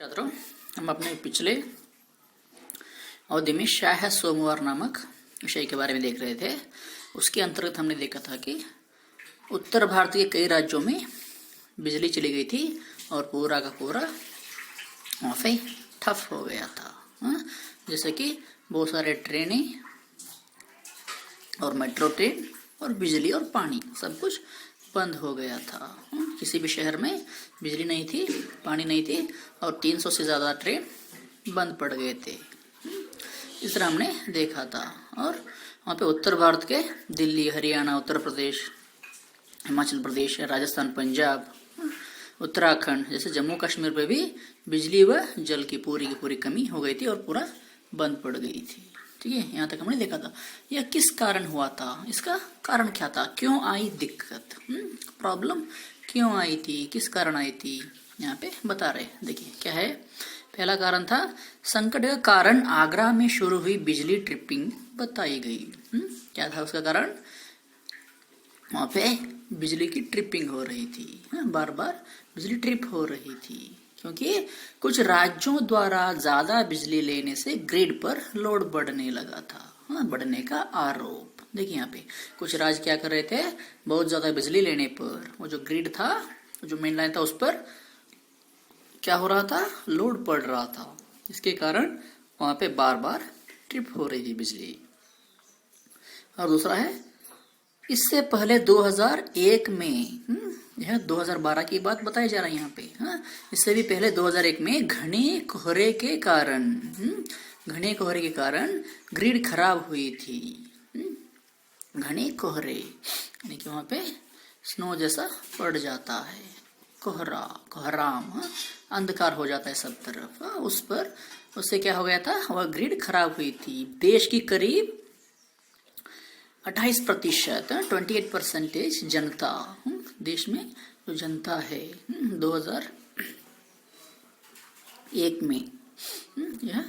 छात्रों, हम अपने पिछले अवधि में शाह सोमवार नामक विषय के बारे में देख रहे थे। उसके अंतर्गत हमने देखा था कि उत्तर भारत के कई राज्यों में बिजली चली गई थी और पूरा का पूरा वहाँ पे ठप हो गया था। जैसे कि बहुत सारे ट्रेनें और मेट्रो ट्रेन और बिजली और पानी सब कुछ बंद हो गया था। किसी भी शहर में बिजली नहीं थी, पानी नहीं थी और 300 से ज़्यादा ट्रेन बंद पड़ गए थे। इस तरह हमने देखा था। और वहाँ पे उत्तर भारत के दिल्ली, हरियाणा, उत्तर प्रदेश, हिमाचल प्रदेश, राजस्थान, पंजाब, उत्तराखंड जैसे जम्मू कश्मीर पे भी बिजली व जल की पूरी कमी हो गई थी और पूरा बंद पड़ गई थी। ठीक है, यहाँ तक हमने देखा था। यह किस कारण हुआ था, इसका कारण क्या था, क्यों आई दिक्कत, प्रॉब्लम क्यों आई थी, किस कारण आई थी, यहाँ पे बता रहे। देखिए क्या है। पहला कारण था संकट का कारण आगरा में शुरू हुई बिजली ट्रिपिंग बताई गई। क्या था उसका कारण, वहां पे बिजली की ट्रिपिंग हो रही थी, बार बार बिजली ट्रिप हो रही थी क्योंकि कुछ राज्यों द्वारा ज्यादा बिजली लेने से ग्रिड पर लोड बढ़ने लगा था, बढ़ने का आरोप। देखिए यहाँ पे कुछ राज्य क्या कर रहे थे, बहुत ज्यादा बिजली लेने पर वो जो ग्रिड था, जो मेन लाइन था, उस पर क्या हो रहा था, लोड पड़ रहा था। इसके कारण वहां पे बार बार ट्रिप हो रही थी बिजली। और दूसरा है, इससे पहले 2001 में, यह 2012 की बात बताई जा रही है यहाँ पे। इससे भी पहले 2001 में घने कोहरे के कारण ग्रिड खराब हुई थी। घने कोहरे यानी कि वहां पे स्नो जैसा पड़ जाता है, कोहराम, अंधकार हो जाता है सब तरफ। उस पर उससे क्या हो गया था, वह ग्रिड खराब हुई थी। देश की करीब 28%, 28% जनता, देश में जो जनता है 2001 में यह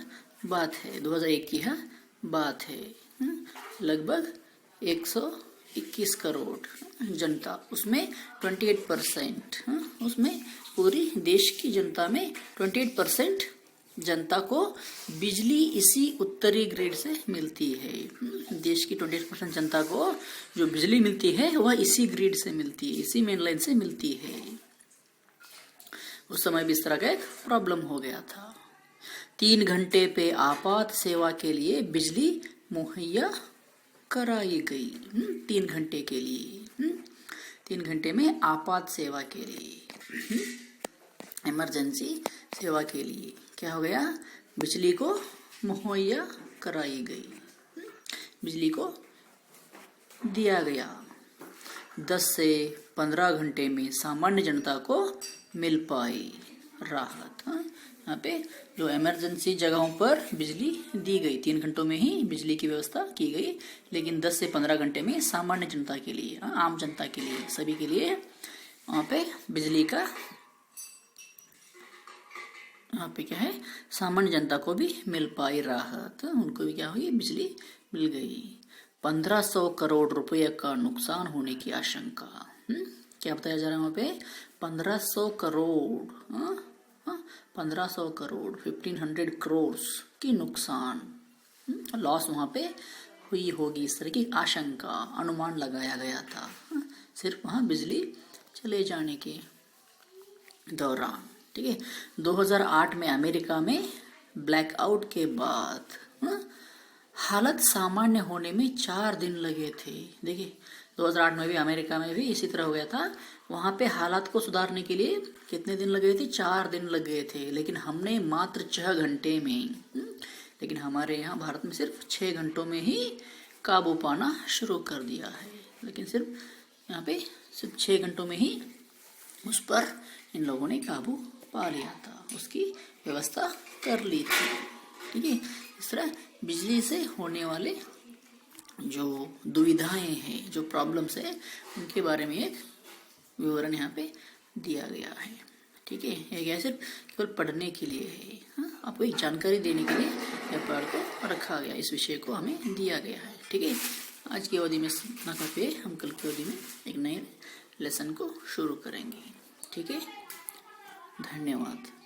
बात है, 2001 की यह बात है। लगभग 121 करोड़ जनता, उसमें 28%, उसमें पूरी देश की जनता में 28% जनता को बिजली इसी उत्तरी ग्रिड से मिलती है। देश की 28% जनता को जो बिजली मिलती है वह इसी ग्रिड से मिलती है, इसी मेन लाइन से मिलती है। उस समय भी इस तरह का एक प्रॉब्लम हो गया था। 3 घंटे पे आपात सेवा के लिए बिजली मुहैया कराई गई। 3 घंटे के लिए, 3 घंटे में आपात सेवा के लिए, इमरजेंसी सेवा के लिए क्या हो गया, बिजली को मुहैया कराई गई, बिजली को दिया गया। 10 से 15 घंटे में सामान्य जनता को मिल पाई राहत। यहाँ पे जो इमरजेंसी जगहों पर बिजली दी गई, 3 घंटों में ही बिजली की व्यवस्था की गई, लेकिन 10 से 15 घंटे में सामान्य जनता के लिए, आम जनता के लिए, सभी के लिए वहाँ पे बिजली का, यहाँ पे क्या है, सामान्य जनता को भी मिल पाई राहत, उनको भी क्या हुई, बिजली मिल गई। 1500 करोड़ रुपए का नुकसान होने की आशंका। क्या बताया जा रहा है वहाँ पे, 1500 करोड़, 1500 करोड़, 1500 करोड़ की नुकसान, लॉस वहाँ पे हुई होगी, इस तरह की आशंका, अनुमान लगाया गया था सिर्फ वहाँ बिजली चले जाने के दौरान। ठीक है, 2008 में अमेरिका में ब्लैकआउट के बाद हालत सामान्य होने में 4 दिन लगे थे। देखिए 2008 में भी अमेरिका में भी इसी तरह हो गया था। वहां पे हालात को सुधारने के लिए कितने दिन लगे थे, 4 दिन लगे थे, लेकिन हमने मात्र 6 घंटे में, लेकिन हमारे यहाँ भारत में सिर्फ 6 घंटों में ही काबू पाना शुरू कर दिया है। लेकिन सिर्फ यहाँ पे सिर्फ 6 घंटों में ही उस पर इन लोगों ने काबू पा लिया था, उसकी व्यवस्था कर ली थी। ठीक है, इस तरह बिजली से होने वाले जो दुविधाएं हैं, जो प्रॉब्लम्स है, उनके बारे में एक विवरण यहाँ पे दिया गया है। ठीक है, यह सिर्फ केवल पढ़ने के लिए है, आपको एक जानकारी देने के लिए यह पाठ को रखा गया, इस विषय को हमें दिया गया है। ठीक है, आज की अवधि में इतना काफी है, हम कल की अवधि में एक नए लेसन को शुरू करेंगे। ठीक है, धन्यवाद।